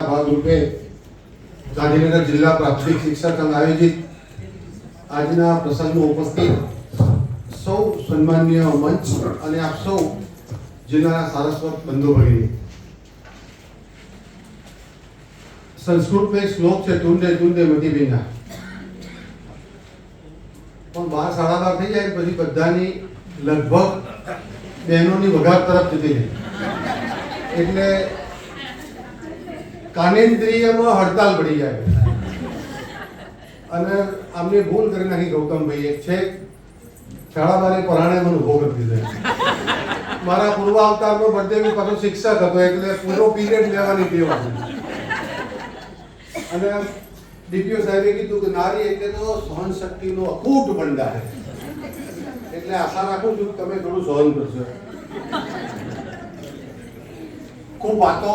ભાગરૂપે ગાંધીનગર જિલ્લા પ્રાથમિક શિક્ષક સંઘ આયોજિત આજના પ્રસંગમાં ઉપસ્થિત સૌ સન્માનીય મંચ અને આપ સૌ જિલ્લાના સારસ્વત બંધુ ભગીની, સંસ્કૃતમાં એક શ્લોક છે, તુંડે તુંડે મતી બિના, પણ 12 સાડા 12 થઈ જાય પછી બધાની લગભગ બહેનોની વઘાર તરફ જતી રહી, એટલે કાનેન્દ્રિયમાં હડતાલ પડી જાય અને આમને ભૂલ કરી નાખી ગૌતમભાઈ. એક છે 12:30 પરાણે મને ઉભો કરી દીધો. મારા પૂર્વ અવતારનો બર્થડે પાછો શિક્ષક હતો એટલે પૂરો પીરિયડ લેવાની ટેવ હતી. અને ડીપીઓ સાહેબે કીધું કે નારી એટલે તો સહન શક્તિનો અખૂટ ભંડાર, એટલે આશા રાખું છું તમે થોડું સહન કરશો. ખૂબ વાતો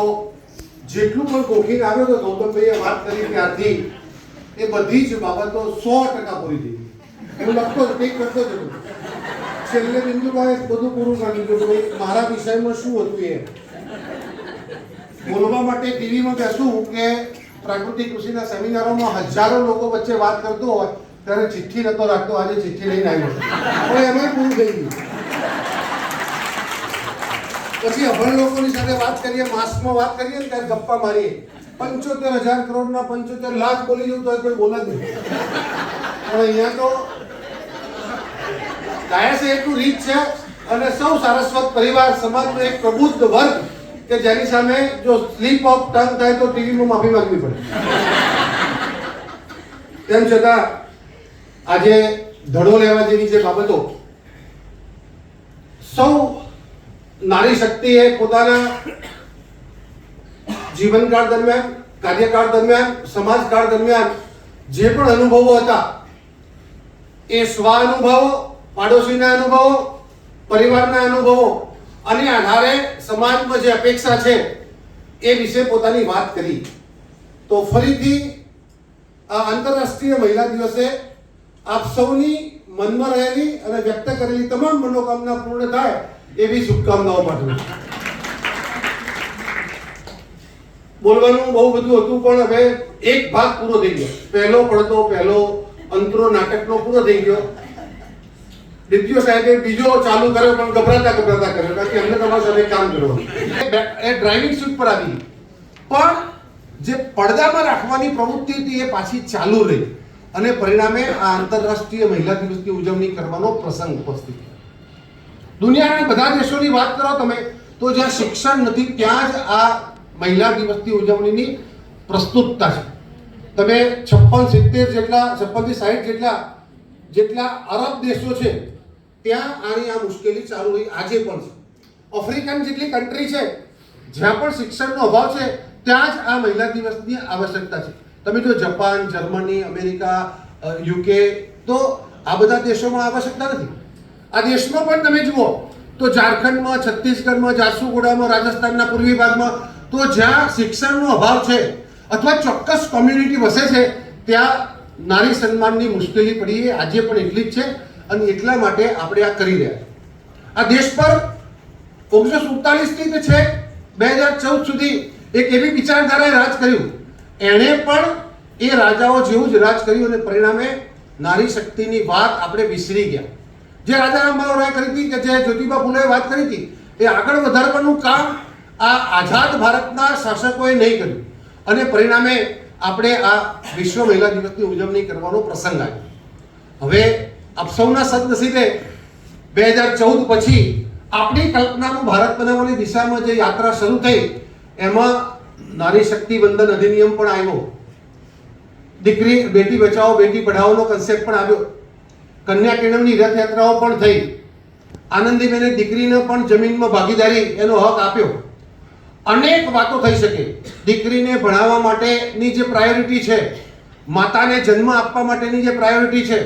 જેટલું પણ કોખીને આવ્યો તો ગૌતમભાઈએ વાત કરી ત્યારથી એ બધી જ બાબતો 100% પૂરી થઈ. હું લખતો જ ટેક કરતો જ હતો. છેલ્લે બિંદુભાઈ બધું પૂરું કરી દીધું કે મારા વિષયમાં શું હતું એ બોલવા માટે ટીવીમાં બેસું કે પ્રાકૃતિક કૃષિના સેમિનારોમાં હજારો લોકો વચ્ચે વાત કરતો હોય ત્યારે ચિઠ્ઠી નતો રાખતો. આજે ચિઠ્ઠી લઈને આવ્યો હવે એમાં પૂરું થઈ ગયું. પછી અભણ લોકોની સાથે વાત કરીએ, માસ્કમાં વાત કરીએ ને ત્યારે ગપ્પા મારીએ. 75,000 કરોડના 75 લાખ બોલી જવું તો કોઈ બોલે જ નહીં. પણ અહીંયા તો ગાયા છે એટલું રીત છે. અને સૌ સારસ્વત પરિવાર સમાજનો એક પ્રબુદ્ધ વર્ગ કે જેની સામે જો સ્લીપ ઓફ ટંગ થાય તો ટીવીમાં માફી માંગવી પડે. તેમ છતાં આજે ધડો લેવા જેવી જે બાબતો સૌ નારી શક્તિએ પોતાના જીવનકાળ દરમિયાન, કાર્યકાળ દરમિયાન, સમાજકાળ દરમિયાન જે પણ અનુભવો હતા એ સ્વ અનુભવો, પાડોશીના અનુભવો, પરિવારના અનુભવો અને આધારે સમાજમાં જે અપેક્ષા છે એ વિશે પોતાની વાત કરી. તો ફરીથી આ આંતરરાષ્ટ્રીય મહિલા દિવસે આપ સૌની મનમાં રહેલી અને વ્યક્ત કરેલી તમામ મનોકામના પૂર્ણ થાય એવી શુભકામનાઓ પાઠવું. બોલવાનું બહુ બધું હતું પણ હવે એક ભાગ પૂરો થઈ ગયો. પહેલો પડતો પહેલો અંતરો નાટકનો પૂરો થઈ ગયો. ડીપીઓ સાહેબે બીજો ચાલુ કર્યો પણ ગભરાતા કર્યો કારણ કે અમને તમારા સાથે કામ કરવાનું. એ ડ્રાઇવિંગ સીટ પર આવી પણ જે પડદામાં રાખવાની પ્રવૃત્તિ હતી એ પાછી ચાલુ રહી અને પરિણામે આ આંતરરાષ્ટ્રીય મહિલા દિવસની ઉજવણી કરવાનો પ્રસંગ ઉપસ્થિત. દુનિયાના બધા દેશોની વાત કરો તમે તો જ્યાં શિક્ષણ નથી ત્યાં જ આ મહિલા દિવસની ઉજવણીની પ્રસ્તુતતા છે. તમે 56-70 જેટલા 56-60 જેટલા અરબ દેશો છે ત્યાં આની આ મુશ્કેલી ચાલુ રહી આજે પણ છે. આફ્રિકન જેટલી કન્ટ્રી છે જ્યાં પણ શિક્ષણનો અભાવ છે ત્યાં જ આ મહિલા દિવસની આવશ્યકતા છે. તમે જો જાપાન, જર્મની, અમેરિકા, યુકે તો આ બધા દેશોમાં આવશ્યકતા નથી. આ દેશમાં પણ તમે જુઓ તો ઝારખંડમાં, છત્તીસગઢમાં, ઝારસુગુડામાં, રાજસ્થાનના પૂર્વી ભાગમાં તો જ્યાં શિક્ષણનો અભાવ છે અથવા ચોક્કસ કોમ્યુનિટી વસે છે ત્યાં નારી સન્માનની મુશ્કેલી પડી એ આજે પણ એટલી જ છે. અને એટલા માટે આપણે આ કરી રહ્યા. આ દેશ પર 1947 થી છે 2014 સુધી એક એવી વિચારધારાએ રાજ કર્યું. એણે પણ એ રાજાઓ જેવું જ રાજ કર્યું અને પરિણામે નારી શક્તિની વાત આપણે વિસરી ગયા. જે રાજા રામમોહન રાય કરી હતી કે જે જ્યોતિબા ફૂલેએ વાત કરી હતી એ આગળ વધારવાનું કામ આ આઝાદ ભારતના શાસકોએ નહીં કર્યું અને પરિણામે આપણે આ વિશ્વ મહિલા દિવસની ઉજવણી કરવાનો પ્રસંગ આવ્યો. હવે આપ સૌના સદનસીબે 2014 પછી આપણી કલ્પનાનું ભારત બનાવવાની દિશામાં જે યાત્રા શરૂ થઈ એમાં નારી શક્તિ વંદન અધિનિયમ પણ આવ્યો. દીકરી બેટી બચાવો બેટી પઢાઓનો કન્સેપ્ટ પણ આવ્યો. કન્યા કેળવણી રથયાત્રાઓ પણ થઈ. આનંદીબેને દીકરીને પણ જમીનમાં ભાગીદારી એનો હક આપ્યો. અનેક વાતો થઈ શકે. દીકરીને ભણાવવા માટેની જે પ્રાયોરિટી છે, માતાને જન્મ આપવા માટેની જે પ્રાયોરિટી છે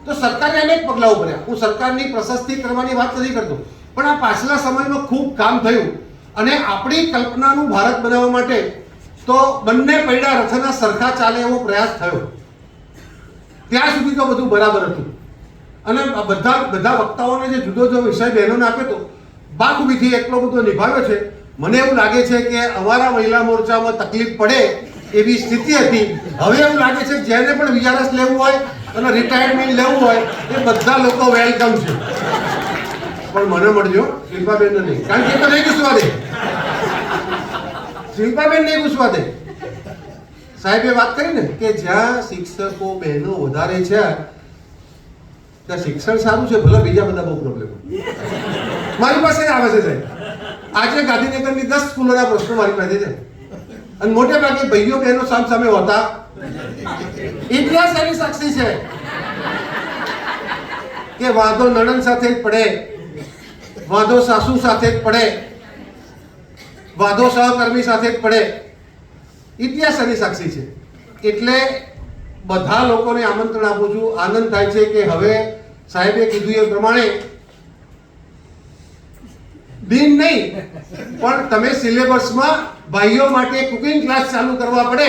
તો સરકારે અનેક પગલાઓ ભર્યા. હું સરકારની પ્રશસ્તિ કરવાની વાત નથી કરતો પણ આ પાછલા સમયમાં ખૂબ કામ થયું અને આપણી કલ્પનાનું ભારત બનાવવા માટે તો બંને પૈડા રથના સરખા ચાલે એવો પ્રયાસ થયો. ત્યાં સુધી તો બધું બરાબર હતું અને બધા વક્તાઓને જે જુદો જુદો વિષય બહેનોને આપ્યો તો બાખૂબીથી એટલો બધો નિભાવ્યો છે મને એવું લાગે છે કે અમારા મહિલા મોરચામાં તકલીફ પડે એવી સ્થિતિ હતી. હવે એવું લાગે છે જેને પણ વીઆરએસ લેવું હોય અને રિટાયરમેન્ટ લેવું હોય એ બધા લોકો વેલકમ છે. પણ મને મળજો, શિલ્પાબેન નહીં, કારણ કે એ તો નહીં ઘૂસવા દે. શિલ્પાબેન નહીં ઘૂસવા દે. સાહેબે વાત કરી ને કે જ્યાં શિક્ષકો બહેનો વધારે છે ત્યાં શિક્ષણ સારું છે, ભલે બીજા બધા બહુ પ્રોબ્લેમ મારી પાસે આવે છે સાહેબ. આજે ગાંધીનગરની 10 સ્કૂલોના પ્રશ્નો મારી પાસે છે અને મોટે ભાગે ભાઈઓ બહેનો સામ સામે હોતા. ઇતિહાસ એની સાક્ષી છે કે વાંધો નણંદ સાથે જ પડે, વાંધો સાસુ સાથે જ પડે, વાંધો સહકર્મી સાથે જ પડે. ઇતિહાસ એની સાક્ષી છે. એટલે બધા લોકોને આમંત્રણ આપું છું. આનંદ થાય છે કે હવે સાહેબે કીધું એ પ્રમાણે દિન નહીં પણ તમે સિલેબસમાં ભાઈઓ માટે કુકિંગ ક્લાસ ચાલુ કરવા પડે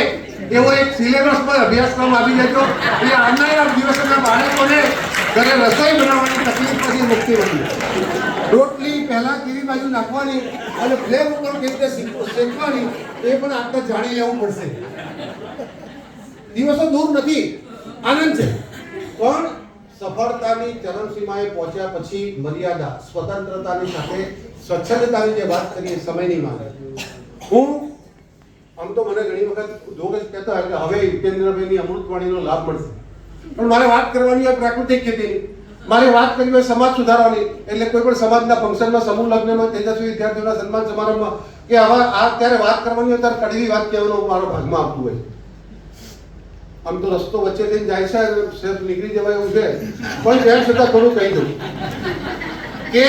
એવો એક સિલેબસ પર અભ્યાસક્રમ આપી દેજો. એટલે આવનારા દિવસોના બાળકોને ઘરે રસોઈ બનાવવાની તકલીફ પછી મુક્તિ મળી. રોટલી પહેલા કેવી બાજુ નાખવાની અને ફ્લેમ ઉપર કેવી રીતે શેકવાની એ પણ આપણે જાણી લેવું પડશે. દિવસો દૂર નથી, આનંદ છે. પણ સફળતાની ચરમસીમાએ પહોંચ્યા પછી મર્યાદા, સ્વતંત્રતાની સાથે સ્વચ્છતાની જે વાત કરીએ સમયની માંગે. હું આમ તો મને ઘણી વખત જોગ જ કહેતા હોય કે હવે હિતેન્દ્રભાઈની અમૃતવાણીનો લાભ મળશે, પણ મારે વાત કરવાની હોય પ્રાકૃતિક ખેતીની, મારે વાત કરવી હોય સમાજ સુધારવાની. એટલે કોઈ પણ સમાજના ફંક્શનમાં, સમૂહ લગ્નમાં, તેજસ્વી વિદ્યાર્થીઓના સન્માન સમારંભમાં કે આવા આ ત્યારે વાત કરવાની હોય ત્યારે કડવી વાત કહેવાનો મારો ભાગમાં આવતું હોય. આમ તો રસ્તો વચ્ચે થઈને જાય છે, સેફ નીકળી જવાય એવું છે, પણ તેમ છતાં થોડું કહી દઉં કે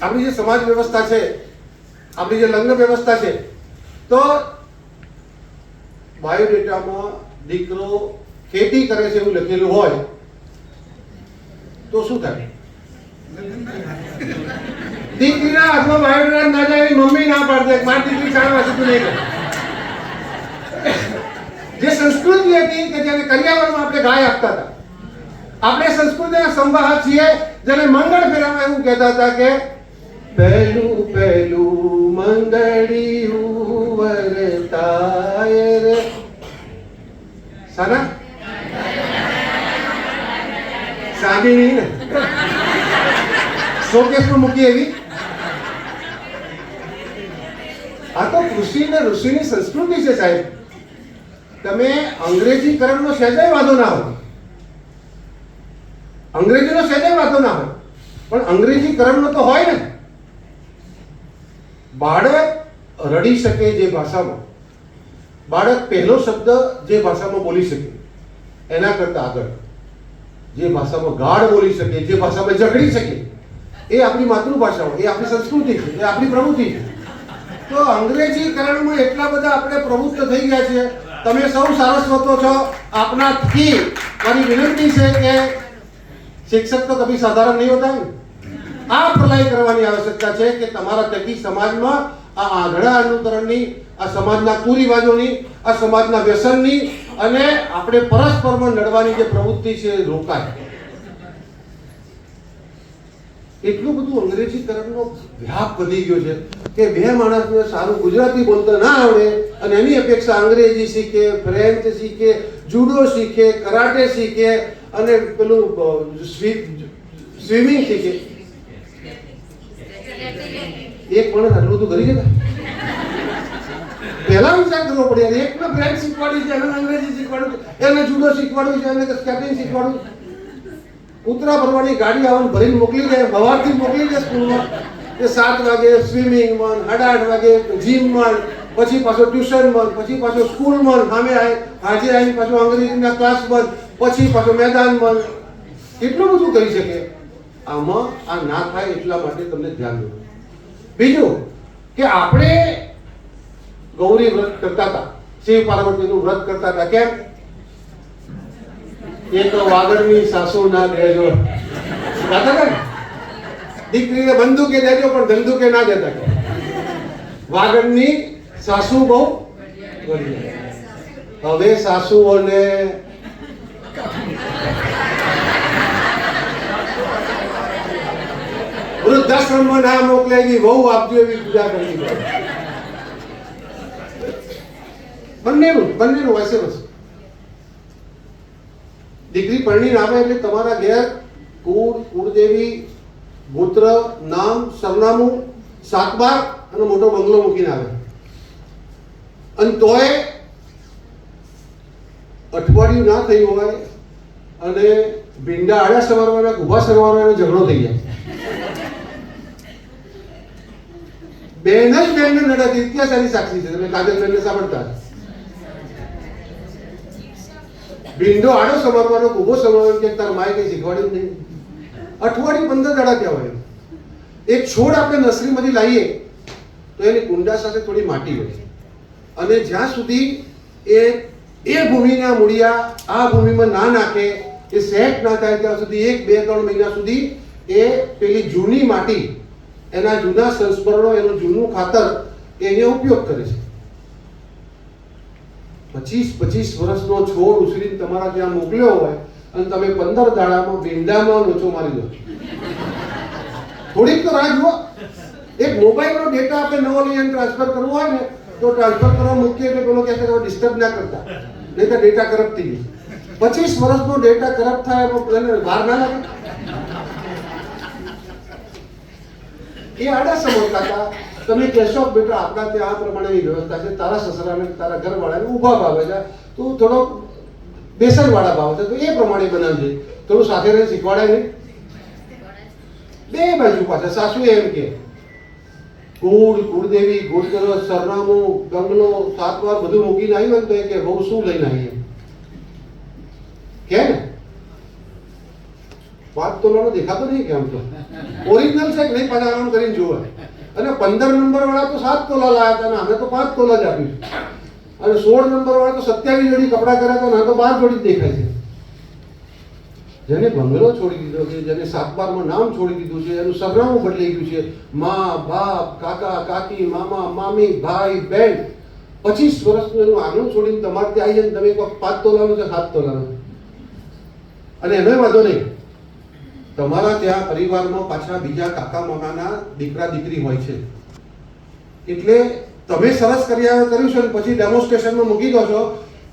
આપણી જે સમાજ વ્યવસ્થા છે, આપણી જે લગ્ન વ્યવસ્થા છે, તો બાયોડેટામાં દીકરો ખેતી કરે છે એવું લખેલું હોય તો શું થાય? દીકરીના હાથમાં બાયોડેટા ના જાય, મમ્મી ના પાડે, મારી દીકરી શાળા સુધી નહીં કરે. જે સંસ્કૃતિ હતી કે જેને કરિયાવરમાં આપણે ગાય આપતા હતા, આપણે સંસ્કૃતિના સંવાહક છીએ. જેને મંગળ ફેરામાં એવું કહેતા હતા કે પહેલું પહેલું મંગળિયું વરતાય રે. સાના સાદી નહીં ને, શોકેસમાં મૂકી એવી. આ તો કૃષિ ને ઋષિની સંસ્કૃતિ છે સાહેબ. તમે અંગ્રેજીકરણનો સહેજાય વાંધો ના હોય, અંગ્રેજીનો સહેજાય વાંધો ના હોય, પણ અંગ્રેજીકરણનો તો હોય ને. બાળક રડી શકે જે ભાષામાં, બાળક પહેલો શબ્દ જે ભાષામાં બોલી શકે એના કરતા આગળ જે ભાષામાં ગાઢ બોલી શકે, જે ભાષામાં ઝઘડી શકે, એ આપણી માતૃભાષા હોય, એ આપણી સંસ્કૃતિ છે, એ આપણી પ્રવૃત્તિ છે. તો અંગ્રેજીકરણમાં એટલા બધા આપણે પ્રવૃત્ત થઈ ગયા છે. તમે સૌ સારસ્વતો છો, આપનાથી મારી વિનંતી છે કે શિક્ષક તો કભી સાધારણ નહીં હોતા. આ પ્રલય કરવાની આવશ્યકતા છે કે તમારા થકી સમાજમાં આ આંધળા અનુકરણની, આ સમાજના કુરિવાજોની, આ સમાજના વ્યસનની અને આપણે પરસ્પરમાં લડવાની જે પ્રવૃત્તિ છે એ રોકાય. એટલું બધું અંગ્રેજીકરણનો વ્યાપ વધી ગયો છે કે બે માણસને સારું ગુજરાતી બોલતા ના આવડે અને એની અપેક્ષા અંગ્રેજી શીખે, ફ્રેન્ચ શીખે, જુડો શીખે, કરાટે શીખે અને પેલું સ્વિમિંગ શીખે. એક માણસ આટલું બધું કરી શકે? પહેલા વિચાર કરવો પડે. એકને ફ્રેન્ચ શીખવાડ્યું છે, એને અંગ્રેજી શીખવાડ્યું છે, એને જુડો શીખવાડ્યું છે, એને સ્કેટિંગ શીખવાડ્યું. કૂતરા ભરવાની ગાડી આવવાનું ભરીને મોકલી દે, સવારથી મોકલી દે સ્કૂલમાં. એ 7 વાગે સ્વિમિંગમાં, 8:30 વાગે જીમમાં, પછી પાછો ટ્યુશનમાં, પછી પાછો સ્કૂલમાં, સામે હાજે આવીને પાછો અંગ્રેજીના ક્લાસમાં, પછી પાછો મેદાનમાં. એટલું બધું કરી શકે. આમાં આ ના થાય એટલા માટે તમને ધ્યાન દો. બીજું કે આપણે ગૌરી વ્રત કરતા હતા, શિવ પાર્વતીનું વ્રત કરતા હતા. કેમ? એક વાગડની સાસુ ના દેજો, દીકરીને બંદૂકે દેજો પણ ધંધુકે ના દેતા. વાગડની સાસુ બહુ. હવે સાસુઓને વૃદ્ધાશ્રમમાં ના મોકલેગી, વહુ આપજો એવી પૂજા કરવી પડે. બંનેનું વૈસે બસ. દીકરી પરણીને આવે એટલે તમારા ઘેર કુળદેવી, ગોત્ર, નામ, સરનામું, સાતબાર અને મોટો બંગલો મૂકીને આવે. અને તોય અઠવાડિયું ના થયું હોય અને ભીંડા આડા સવારવાના, ઊભા સવારવાનો ઝઘડો થઈ જાય. બેન જ બેનને નડાતી ઇતિહાસની સાક્ષી છે. તમે કાજલબેનને સાંભળતા. ભીંડો આડો સવારવાનો, ઊભો સવારવાનો કે તાર માએ કઈ શીખવાડ્યું નહીં. અઠવાડિયું 15 દાડા ત્યાં હોય. એક છોડ આપણે નર્સરીમાંથી લાવીએ તો એની કુંડા સાથે થોડી માટી હોય અને જ્યાં સુધી એ ભૂમિના મૂળિયા આ ભૂમિમાં ના નાખે, એ સેટ ના થાય ત્યાં સુધી 1, 2, 3 મહિના સુધી એ પેલી જૂની માટી, એના જૂના સંસ્કરણો, એનું જૂનું ખાતર એને ઉપયોગ કરે છે. 25 વર્ષનો છોડ ઉછરીને તમારા ત્યાં મોકલ્યો હોય અને તમે 15 દાડામાં ભીંડામાં લોચો મારી દો. થોડીક તો રાહ જુઓ. એક મોબાઈલનો ડેટા આપણે નવો લઈને ટ્રાન્સફર કરવો હોય ને તો ટ્રાન્સફર કરવા મૂકીએ એટલે પેલો કહેશે કે ડિસ્ટર્બ ના કરતા, નહીં તો ડેટા કરપ્ટ થઈ ગઈ. 25 વર્ષનો ડેટા કરપ્ટ થાય એમાં વાર ના લાગે. એ આડા સમજતા હતા. તમે કહેશો બેટા આપણા ત્યાં આ પ્રમાણેની વ્યવસ્થા છે, તારા સસરાને તારા ઘરવાળાને ઊભા ભાવે છે, તું થોડો બેસનવાળા ભાવે છે, તો એ પ્રમાણે બનાવજે. થોડું સાથે રહીને શીખવાડાય નહીં. બે બાજુ પાછા સાસુ એમ કે કુળદેવી, ગોત્ર, સરનામું, બંગલો, સાતવાર બધું મૂકીને આવ્યું હોય તો એ કે બહુ શું લઈને આવીએ કે ને 5 તોલાનો દેખાતો નહીં કે આમ તો ઓરિજિનલ છે કે નહીં પાછા આરામ કરીને જોવે. અને 15 નંબર વાળા તો 7 તોલા લાયા હતા ને અમે તો 5 તોલા જ આપ્યું. અને 16 નંબર વાળા તો 27 જોડી કપડા કર્યા હતા ને તો 12 જોડી જ દેખાય છે. જેને બંગલો છોડી દીધો છે, જેને સાતબારમાં નામ છોડી દીધું છે, એનું સરનામું બદલાઈ ગયું છે, મા, બાપ, કાકા, કાકી, મામા, મામી, ભાઈ, બહેન, 25 વર્ષનું એનું આગળ છોડીને તમારે ત્યાં આવી જાય. તમે 5 તોલાનું છે, 7 તોલાનું. અને એનો વાંધો નહીં, તમારા ત્યાં પરિવારમાં પાછા બીજા કાકા મામાના દીકરા દીકરી હોય છે એટલે તમે સરસ કર્યું છે ને પછી ડેમોન્સ્ટ્રેશનમાં મૂકી દો છો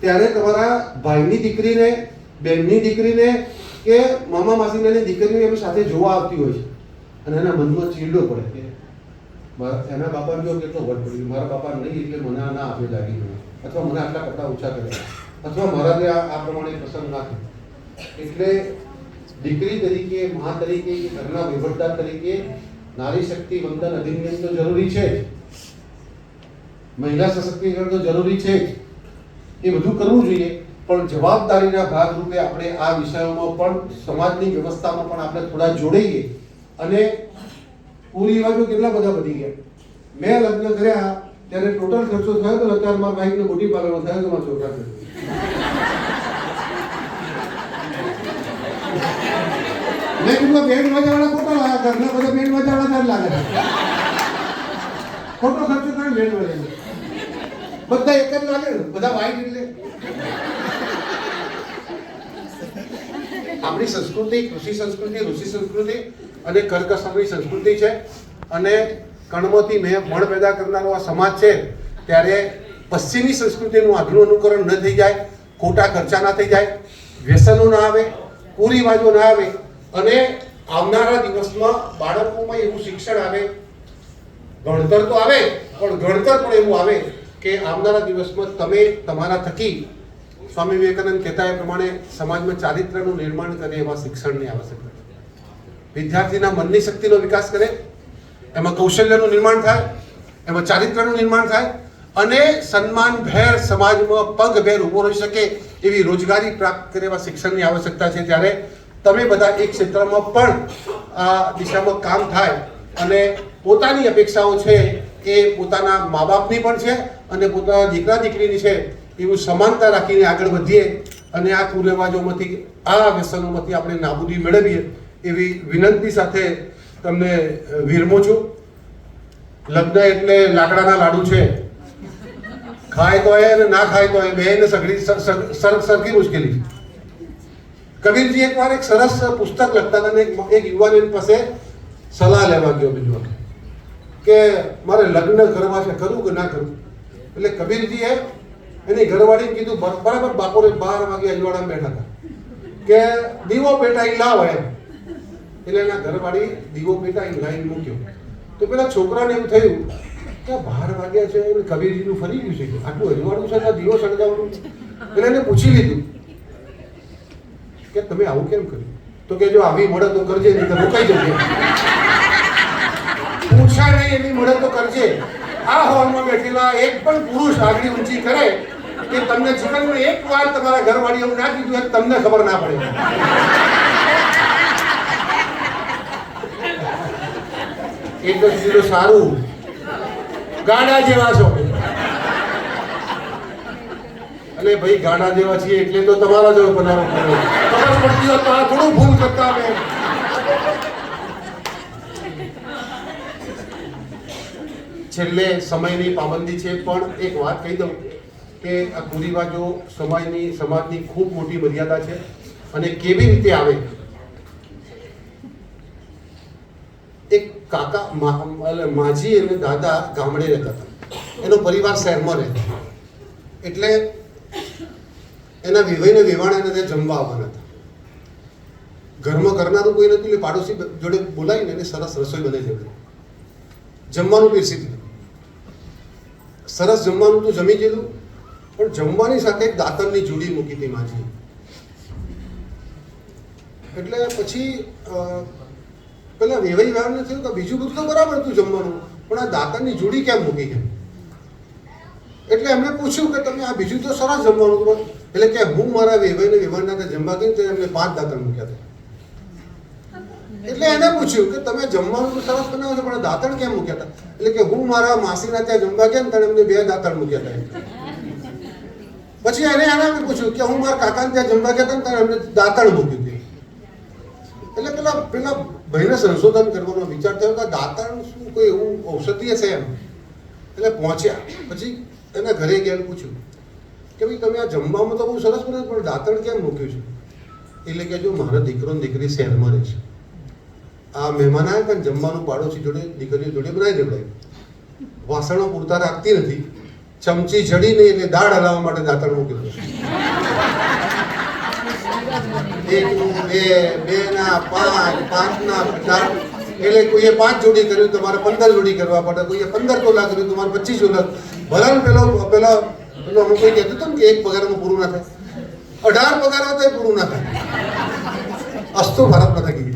ત્યારે તમારા ભાઈની દીકરીને, બહેનની દીકરીને કે મામા માસીની દીકરીઓ એની સાથે જોવા આવતી હોય છે અને એના મનમાં ચીડો પડે કે એના બાપાને જો કેટલો વટ પડ્યો, મારા બાપા નહીં એટલે મને આ ના આપે લાગી ગયું, અથવા મને આટલા કપડા ઓછા કર્યા, અથવા મારા ત્યાં આ પ્રમાણે પસંદ ના થયું. એટલે દીકરી તરીકે, મા તરીકે, ઘરના વહીવટદાર તરીકે નારી શક્તિ વંદન અધિનિયમ તો જરૂરી છે જ, મહિલા સશક્તિકરણ તો જરૂરી છે જ, એ બધું કરવું જોઈએ. પણ જવાબદારીના ભાગરૂપે આપણે આ વિષયોમાં પણ સમાજની વ્યવસ્થામાં પણ આપણે થોડા જોડાઈએ. અને કુરિવાજો કેટલા બધા વધી ગયા. મેં લગ્ન કર્યા ત્યારે ટોટલ ખર્ચો થયો તો અત્યારે મારા વાઈફને બ્યુટી પાર્લરનો થયો તો મારા છોકરા મેં કીધું બેન વાજાવાળા ખોટા લાગ્યા, ઘરના બધા બેન વાજાવાળા જ લાગે, ખોટો ખર્ચો કરે બેન વાજાનો. બધા એક જ લાગે, બધા વાઈટ એટલે. આપણી સંસ્કૃતિ કૃષિ સંસ્કૃતિ, ઋષિ સંસ્કૃતિ અને કરકસબની સંસ્કૃતિ છે. અને કણમાંથી મેં મણ પેદા કરનારો આ સમાજ છે ત્યારે પશ્ચિમી સંસ્કૃતિનું આગલું અનુકરણ ન થઈ જાય, ખોટા ખર્ચા ના થઈ જાય, વ્યસનો ના આવે, કુરિવાજો ના આવે અને આવનારા દિવસમાં બાળકોમાં એવું શિક્ષણ આવે, ભણતર તો આવે પણ ગણતર પણ એવું આવે કે આવનારા દિવસમાં તમે તમારા થકી સ્વામી વિવેકાનંદ કહેતા એ પ્રમાણે સમાજમાં ચારિત્રનું નિર્માણ કરે એવા શિક્ષણની આવશ્યકતા. વિદ્યાર્થીના મનની શક્તિનો વિકાસ કરે, એમાં કૌશલ્યનું નિર્માણ થાય, એમાં ચારિત્રનું નિર્માણ થાય અને સન્માનભેર સમાજમાં પગભેર ઊભો રહી શકે એવી રોજગારી પ્રાપ્ત કરે એવા શિક્ષણની આવશ્યકતા છે. ત્યારે તમે બધા એક ક્ષેત્રમાં પણ આ દિશામાં કામ થાય અને પોતાની અપેક્ષાઓ છે એ પોતાના મા બાપની પણ છે અને પોતાના દીકરા દીકરીની છે એવું સમાનતા રાખીને આગળ વધીએ અને આ કુરિવાજોમાંથી, આ વ્યસનોમાંથી આપણે નાબૂદી મેળવીએ એવી વિનંતી સાથે તમને વિરમું છું. લગ્ન એટલે લાકડાના લાડુ છે, ખાય તો એ અને ના ખાય તો એ બેને સરખી મુશ્કેલી છે. કબીરજી એકવાર એક સરસ પુસ્તક લખતા હતા અને એક યુવાન એની પાસે સલાહ લેવા ગયો બીજો કે મારે લગ્ન કરવા છે, કરું કે ના કરું? એટલે કબીરજીએ એની ઘરવાળીને કીધું, બરાબર બપોરે 12 વાગે અજવાળામાં બેઠા હતા, કે દીવો પેટાઈ લાવ એમ. એટલે એના ઘરવાળી દીવો પેટાઈ લાઈન મૂક્યો. તો પેલા છોકરાને એવું થયું કે 12 વાગ્યા છે, કબીરજીનું ફરી ગયું છે, આટલું અજવાળું છે, દીવો સળગાવવાનું. એટલે એને પૂછી લીધું કે તમે આવું કેમ કર્યું? તો કે જો આવી મળે તો કરજે, નહીં તો રોકાઈ જજે. પૂછાય નહીં એની મળે તો કરજે. આ હોલમાં બેઠેલા એક પણ પુરુષ આગળ ઊંચી કરે કે તમને જીવનમાં એક વાર તમારા ઘરવાળી એવું ના કીધું હોય તમને ખબર ના પડે. એક જ કીધું સારું, ગાડા જેવા છો. અને ભાઈ ગાડા જેવા છીએ એટલે તો તમારા જેવો બનાવો પડે. ખબર પડતી હોત તો આ થોડું ભૂલ કરતા અમે. છેલ્લે સમયની પાબંદી છે, પણ એક વાત કહી દઉં કે આ કુરિવાજો સમાજની ખૂબ મોટી મર્યાદા છે. અને કેવી રીતે આવે, એક કાકા માજી અને દાદા ગામડે રહેતા હતા, એનો પરિવાર શહેરમાં રહેતો. એટલે એના વિવાઈને વિવાણે ત્યાં જમવા આવવાના હતા. ઘરમાં કરનારું કોઈ નતું, એટલે પાડોશી જોડે બોલાવીને એને સરસ રસોઈ બનાવી દીધી, જમવાનું પીરસી દીધું. સરસ જમવાનું તો જમી લીધું, પણ જમવાની સાથે એક દાતણની જોડી મૂકી હતી માજી. એટલે પછી પેલા વેવાઈ વાળાને થયું કે બીજું બધું તો બરાબર હતું જમવાનું, પણ આ દાતણની જોડી કેમ મૂકી કેમ? એટલે એમને પૂછ્યું કે તમે આ બીજું તો સરસ જમવાનું હતું. એટલે કે હું મારા વેવાઈને વિવાહના જમવા ગઈ તો એમને 5 દાતણ મૂક્યા હતા. એટલે એને પૂછ્યું કે તમે જમવાનું તો સરસ બનાવો છો, પણ દાતણ કેમ મૂક્યા હતા? એટલે કે હું મારા માસીના ત્યાં જમવા ગયા ને ત્યારે એમને 2 દાતણ મૂક્યા હતા. પછી એને પૂછ્યું કે હું મારા કાકાને ત્યાં જમવા ગયા હતા ને ત્યારે એમને દાતણ મૂક્યું હતું. એટલે પેલા ભાઈને સંશોધન કરવાનો વિચાર થયો કે દાતણ શું કોઈ એવું ઔષધીય છે એમ. એટલે પહોંચ્યા, પછી એના ઘરે ગયા પૂછ્યું કે ભાઈ તમે આ જમવામાં તો બહુ સરસ બને, પણ દાતણ કેમ મૂક્યું છે? એટલે કે જો મારો દીકરો ને દીકરી શહેરમાં રહે છે, આ મહેમાન આવે પણ જમવાનું પાડોશી જોડે દીકરીઓ જોડે બનાવી દેવડાય, વાસણો પૂરતા રાખતી નથી, ચમચી જડી નહીં એટલે દાળ હલાવવા માટે દાતણ મૂક્યું. 1 2 ના 5 5 ના 4, એટલે કોઈએ 5 જોડી કર્યું તમારે 15 જોડી કરવા પડે, કોઈએ 15 તોલા કર્યું તમારે 25 તોલા. ભલાને પેલો અમુક કોઈ કહેતું હતું ને કે 1 પગારમાં પૂરું ના થાય, 18 પગાર હોય તો પૂરું ના થાય. અસ્તુ ભારત માતા કી.